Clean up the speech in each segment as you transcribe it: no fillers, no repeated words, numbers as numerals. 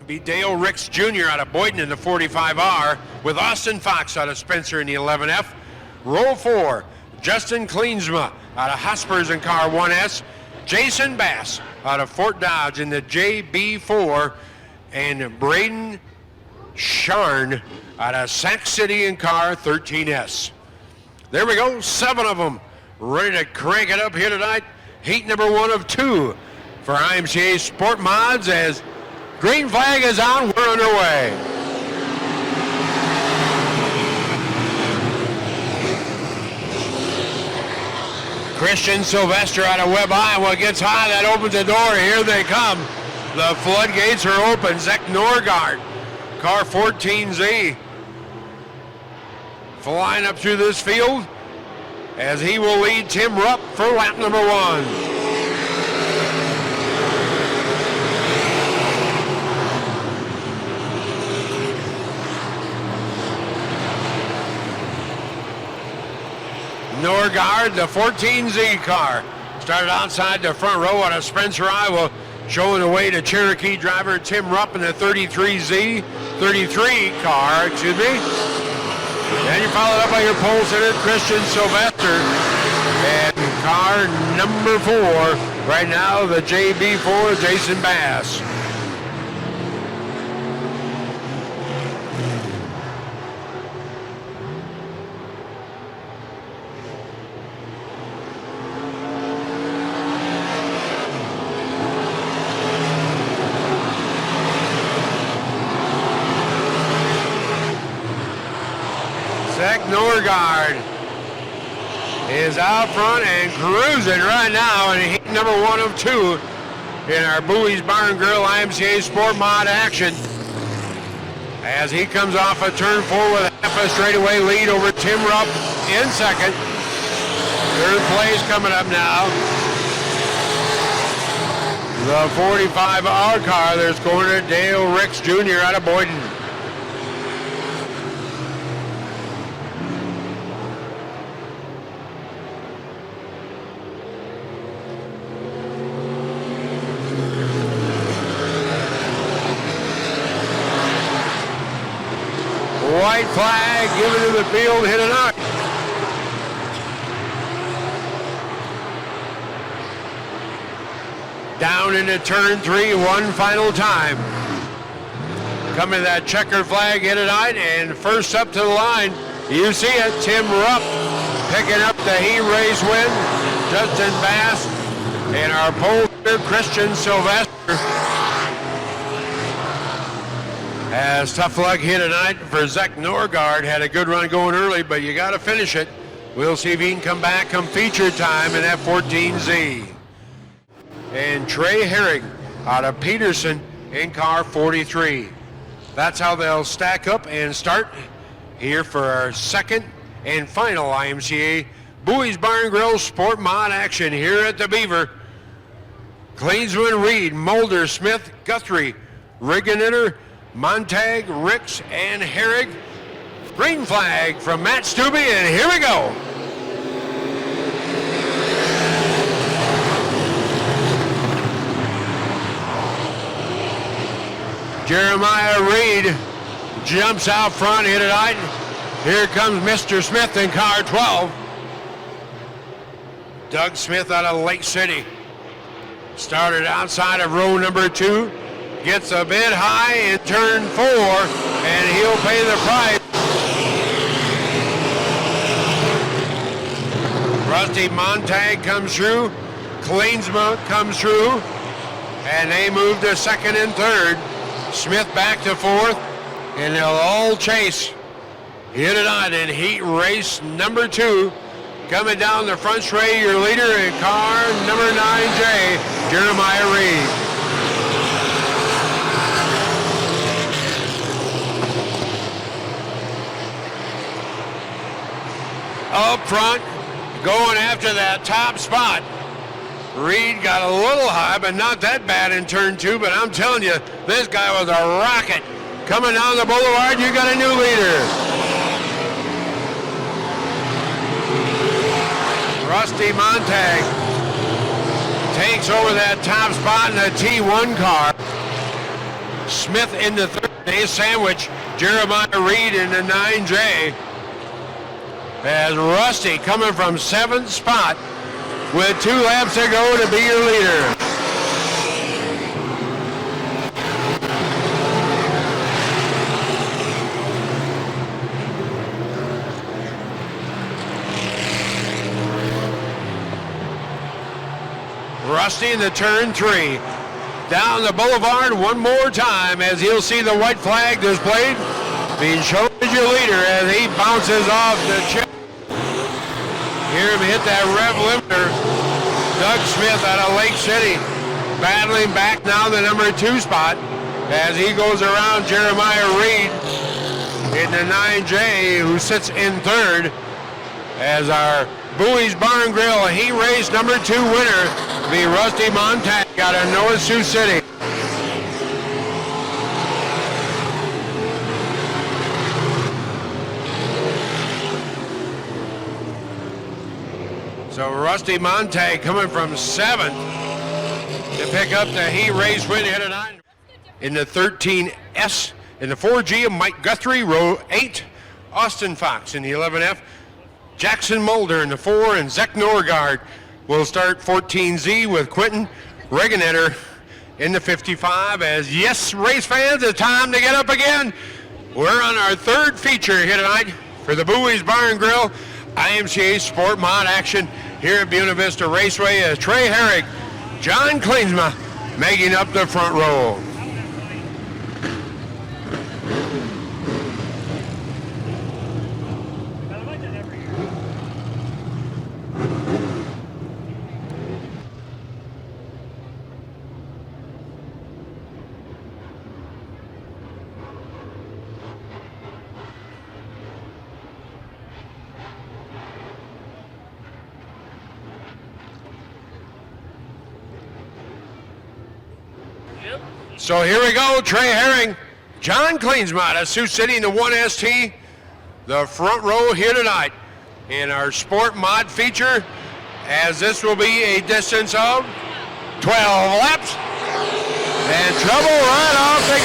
Be Dale Ricks Jr. out of Boynton in the 45R, with Austin Fox out of Spencer in the 11F. Row 4, Justin Kleensma out of Hospers in car 1S. Jason Bass out of Fort Dodge in the JB4. And Braden Sharn out of Sac City in car 13S. There we go, 7 of them ready to crank it up here tonight. Heat number 1 of 2 for IMCA SportMods. As green flag is on, we're underway. Christian Sylvester out of Webb, Iowa gets high. That opens the door. Here they come. The floodgates are open. Zach Norgard, car 14Z, flying up through this field as he will lead Tim Rupp for lap number 1. Norgard, the 14Z car, started outside the front row out of Spencer, Iowa, showing the way to Cherokee driver Tim Rupp in the 33 car, excuse me. Then you followed up by your pole sitter, Christian Sylvester, and car number 4, right now the JB4, Jason Bass. Zach Norgard is out front and cruising right now in heat number 1 of 2 in our Bowie's Barn Grill IMCA SportMod action. As he comes off a turn 4 with a half a straightaway lead over Tim Rupp in second. Third place coming up now. The 45R car that's going to Dale Ricks Jr. out of Boynton. White flag given to the field, hit it out. Down into turn 3 one final time. Coming to that checker flag, hit it out, and first up to the line, you see it, Tim Rupp picking up the heat race win. Justin Bass and our pole sitter, Christian Sylvester. As tough luck here tonight for Zach Norgard. Had a good run going early, but you got to finish it. We'll see if he can come back come feature time in that 14Z. And Trey Herring out of Peterson in car 43. That's how they'll stack up and start here for our second and final IMCA Bowie's Barn Grill SportMod action here at the Beaver. Kleensman, Reed, Mulder, Smith, Guthrie, Rigginator, Montag, Ricks, and Herrig. Green flag from Matt Stubbe, and here we go. Jeremiah Reed jumps out front, hit it out. Here comes Mr. Smith in car 12. Doug Smith out of Lake City. Started outside of row number 2. Gets a bit high in turn 4, and he'll pay the price. Rusty Montag comes through. Kleensma comes through. And they move to second and third. Smith back to fourth. And they'll all chase. Hit it on in heat race number 2. Coming down the front straight, your leader in car number 9J, Jeremiah Reed. Up front, going after that top spot. Reed got a little high, but not that bad in turn 2, but I'm telling you, this guy was a rocket. Coming down the boulevard, you got a new leader. Rusty Montag takes over that top spot in the T1 car. Smith in the third. They sandwich Jeremiah Reed in the 9J. As Rusty coming from 7th spot with 2 laps to go to be your leader. Rusty in the turn 3. Down the boulevard one more time as he'll see the white flag displayed. Being shown as your leader as he bounces off the chip. Hear him hit that rev limiter. Doug Smith out of Lake City battling back now the number 2 spot as he goes around Jeremiah Reed in the 9J, who sits in 3rd. As our Bowie's Barn Grill Heat Race number 2 winner be Rusty Montag out of North Sioux City. So Rusty Montag coming from 7th to pick up the Heat Race win here tonight. In the 13S, in the 4G, Mike Guthrie, row 8. Austin Fox in the 11F. Jackson Mulder in the 4, and Zach Norgard will start 14Z with Quentin Regenetter in the 55. As yes, race fans, it's time to get up again. We're on our 3rd feature here tonight for the Bowie's Barn Grill IMCA SportMod action here at Buena Vista Raceway as Trey Herrick, John Klinsma making up the front row. So here we go, Trey Herring, John Klinsma of Sioux City in the 1ST, the front row here tonight in our Sport Mod feature, as this will be a distance of 12 laps, and trouble right off the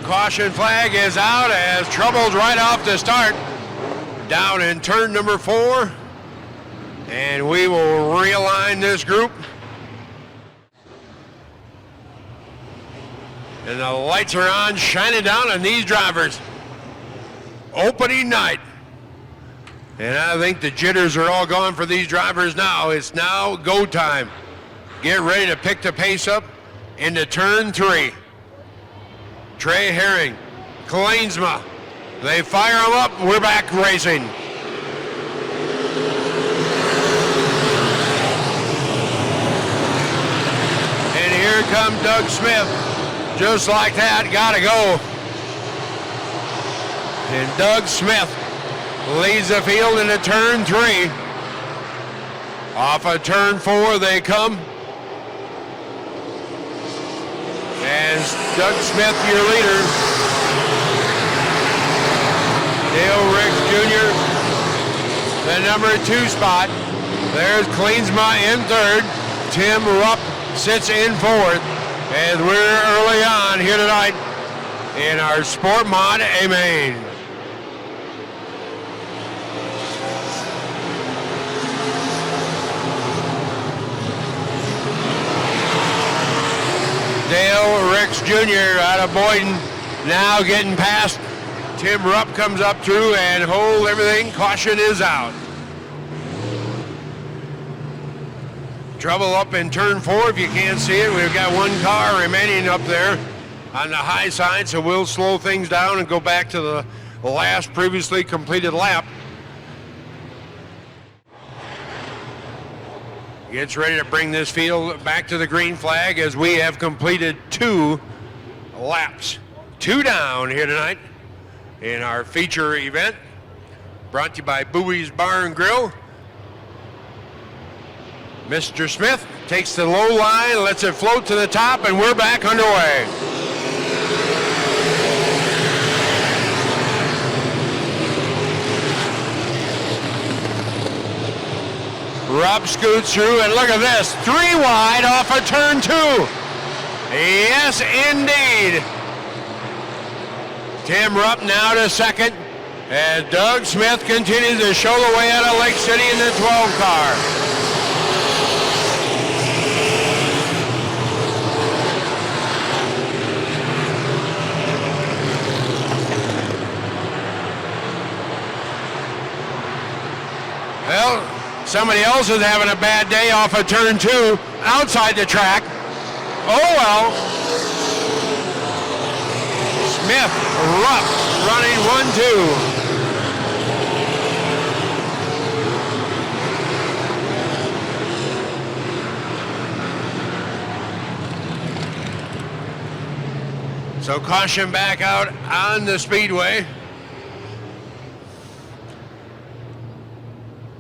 get-go. Caution flag is out as trouble's right off the start, down in turn number 4. And we will realign this group. And the lights are on, shining down on these drivers. Opening night. And I think the jitters are all gone for these drivers now. It's now go time. Get ready to pick the pace up into turn 3. Trey Herring, Klinsma. They fire them up. We're back racing. Here comes Doug Smith. Just like that, gotta go. And Doug Smith leads the field into turn 3. Off of turn 4 they come. And Doug Smith, your leader. Dale Ricks Jr., the number 2 spot. There's Klinsma in 3rd. Tim Rupp sits in 4th as we're early on here tonight in our Sport Mod A main. Dale Ricks Jr. out of Boyden now getting past. Tim Rupp comes up through and hold everything. Caution is out. Trouble up in turn 4 if you can't see it. We've got 1 car remaining up there on the high side, so we'll slow things down and go back to the last previously completed lap. Gets ready to bring this field back to the green flag as we have completed 2 laps. 2 down here tonight in our feature event, brought to you by Bowie's Barn Grill. Mr. Smith takes the low line, lets it float to the top, and we're back underway. Rupp scoots through, and look at this. 3 wide off of turn 2. Yes, indeed. Tim Rupp now to second, as Doug Smith continues to show the way out of Lake City in the 12 car. Well, somebody else is having a bad day off of turn 2 outside the track. Oh well. Smith, Rupp running 1-2. So caution back out on the speedway.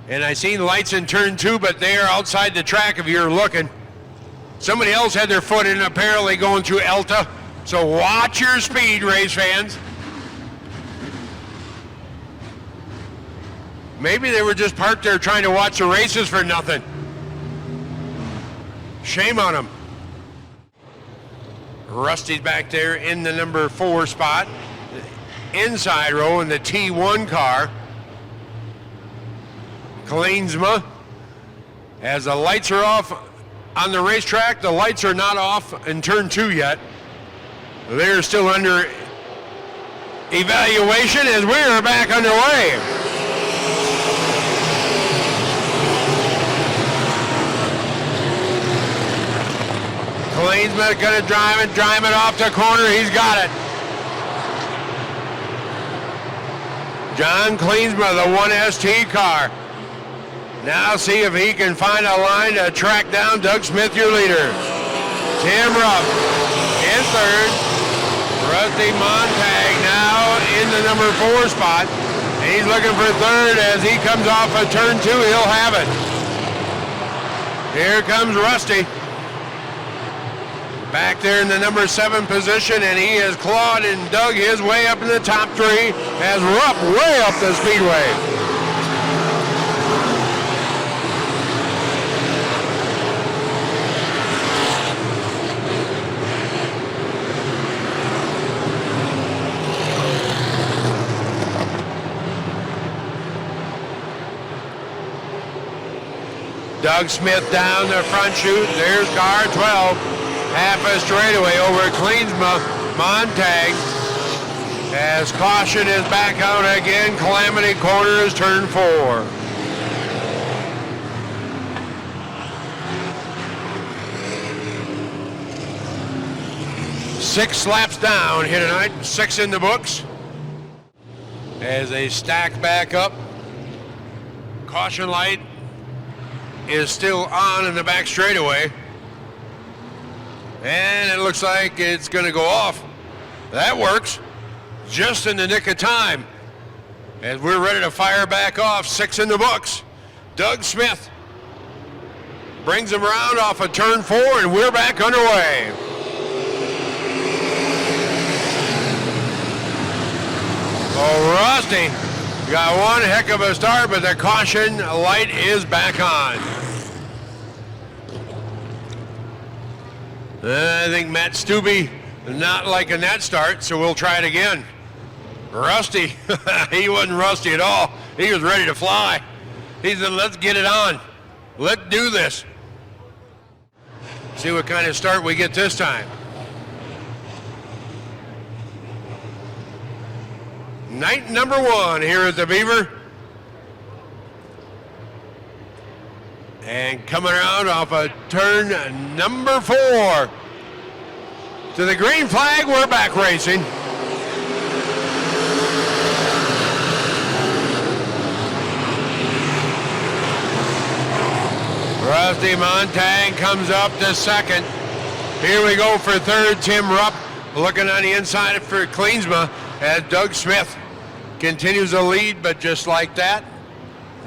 And I seen lights in turn 2, but they are outside the track if you're looking. Somebody else had their foot in, apparently going through Elta. So watch your speed, race fans. Maybe they were just parked there trying to watch the races for nothing. Shame on them. Rusty's back there in the number 4 spot. Inside row in the T1 car. Kleensma, as the lights are off on the racetrack, the lights are not off in turn 2 yet. They're still under evaluation as we are back underway. Kleensma gonna drive it off the corner. He's got it. John Kleensma, the 1ST car. Now see if he can find a line to track down Doug Smith, your leader. Tim Rupp in third. Rusty Montag now in the number 4 spot. And he's looking for third as he comes off of turn 2. He'll have it. Here comes Rusty. Back there in the number 7 position, and he has clawed and dug his way up in the top 3 as Rupp way up the speedway. Doug Smith down the front chute. There's car 12. Half a straightaway over Kleensma. Montag, as caution is back out again. Calamity corner is turn 4. Six laps down here tonight. 6 in the books. As they stack back up. Caution light is still on in the back straightaway. And it looks like it's going to go off. That works. Just in the nick of time. As we're ready to fire back off. 6 in the books. Doug Smith brings him around off of turn 4, and we're back underway. Oh, Rusty got one heck of a start, but the caution light is back on. I think Matt Stubbe not liking that start, so we'll try it again. Rusty, he wasn't rusty at all. He was ready to fly. He said, let's get it on. Let's do this. See what kind of start we get this time. Night number 1 here at the Beaver. And coming around off of turn number 4. To the green flag, we're back racing. Rusty Montag comes up to second. Here we go for third. Tim Rupp looking on the inside for Kleensma as Doug Smith continues to lead, but just like that,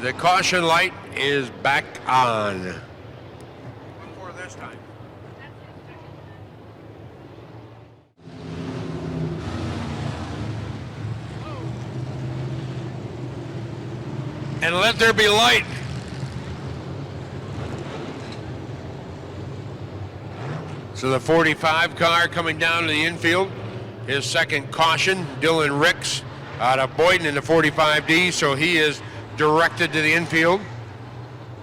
the caution light is back on. One more this time. And let there be light. So the 45 car coming down to the infield. His second caution, Dylan Ricks out of Boyden in the 45D, so he is directed to the infield.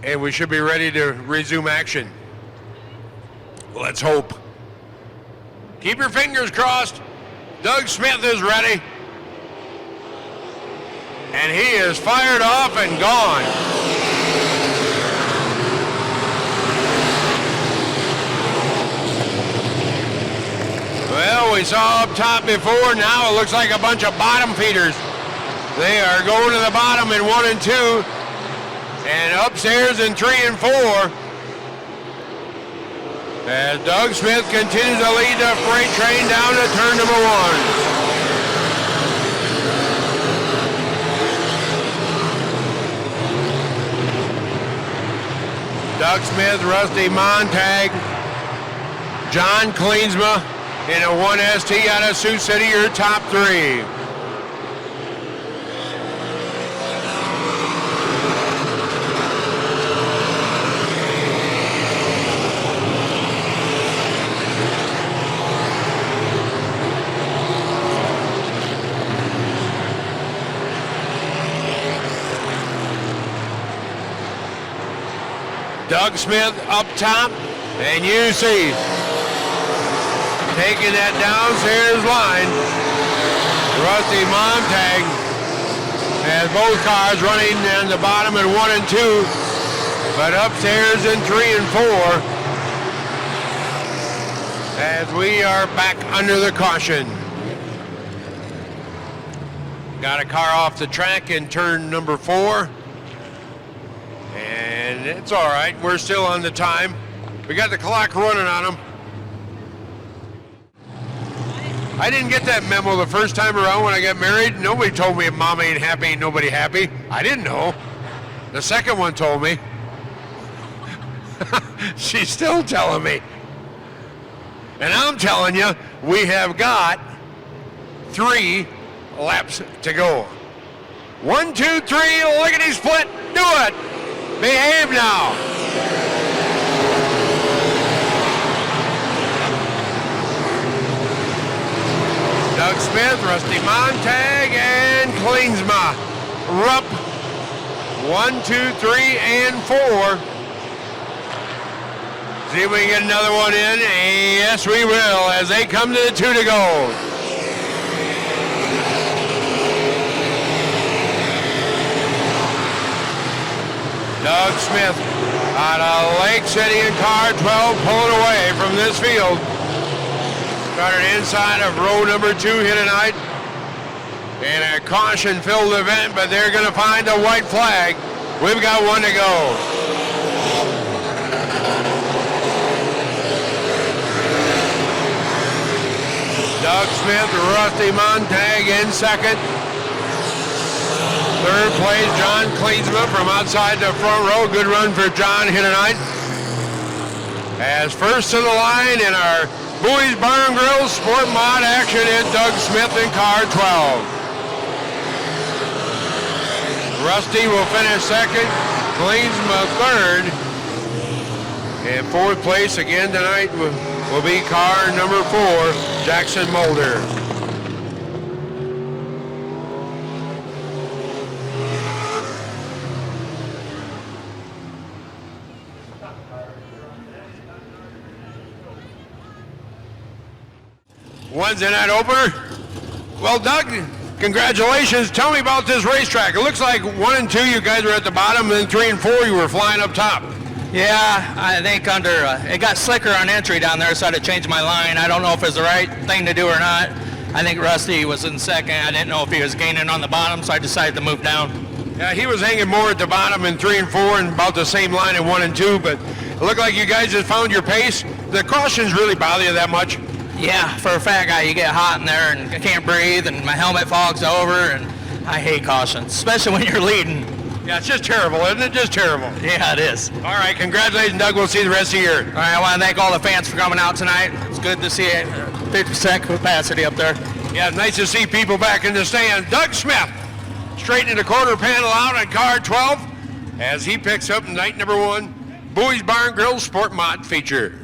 And we should be ready to resume action. Let's hope. Keep your fingers crossed. Doug Smith is ready. And he is fired off and gone. Well, we saw up top before. Now it looks like a bunch of bottom feeders. They are going to the bottom in 1 and 2. And upstairs in 3 and 4. As Doug Smith continues to lead the freight train down to turn number 1. Doug Smith, Rusty Montag, John Kleensma in a 1ST out of Sioux City, your top 3. Doug Smith up top, and you see taking that downstairs line, Rusty Montag has both cars running in the bottom in 1 and 2, but upstairs in 3 and 4 as we are back under the caution. Got a car off the track in turn number 4. And it's all right. We're still on the time. We got the clock running on them. I didn't get that memo the first time around when I got married. Nobody told me if mom ain't happy, ain't nobody happy. I didn't know. The second one told me. She's still telling me. And I'm telling you, we have got 3 laps to go. 1, 2, 3, lickety split. Do it. Behave now. Doug Smith, Rusty Montag, and Kleensma. Rupp. 1, 2, 3, and 4. See if we can get another one in. Yes, we will, as they come to the 2 to go. Doug Smith out of Lake City in car 12 pulling away from this field. Started inside of row number 2 here tonight. In a caution-filled event, but they're going to find a white flag. We've got 1 to go. Doug Smith, Rusty Montag in second. Third place, John Kleensma from outside the front row. Good run for John here tonight. As first to the line in our Bowie Barn Grill SportMod action is Doug Smith in car 12. Rusty will finish second. Kleensma third. And fourth place again tonight will be car number 4, Jackson Mulder. Wednesday night opener. Well, Doug, congratulations. Tell me about this racetrack. It looks like 1 and 2 you guys were at the bottom, and then 3 and 4 you were flying up top. Yeah, I think it got slicker on entry down there, so I had to change my line. I don't know if it's the right thing to do or not. I think Rusty was in second. I didn't know if he was gaining on the bottom, so I decided to move down. Yeah, he was hanging more at the bottom in 3 and 4 and about the same line in 1 and 2, but it looked like you guys just found your pace. The cautions really bother you that much? Yeah, for a fat guy, you get hot in there and I can't breathe and my helmet fogs over, and I hate cautions, especially when you're leading. Yeah, it's just terrible, isn't it? Just terrible. Yeah, it is. All right, congratulations, Doug. We'll see you the rest of the year. All right, I want to thank all the fans for coming out tonight. It's good to see 50% capacity up there. Yeah, nice to see people back in the stand. Doug Smith straightening the quarter panel out on car 12 as he picks up night number 1, Bowie's Barn Grill SportMod feature.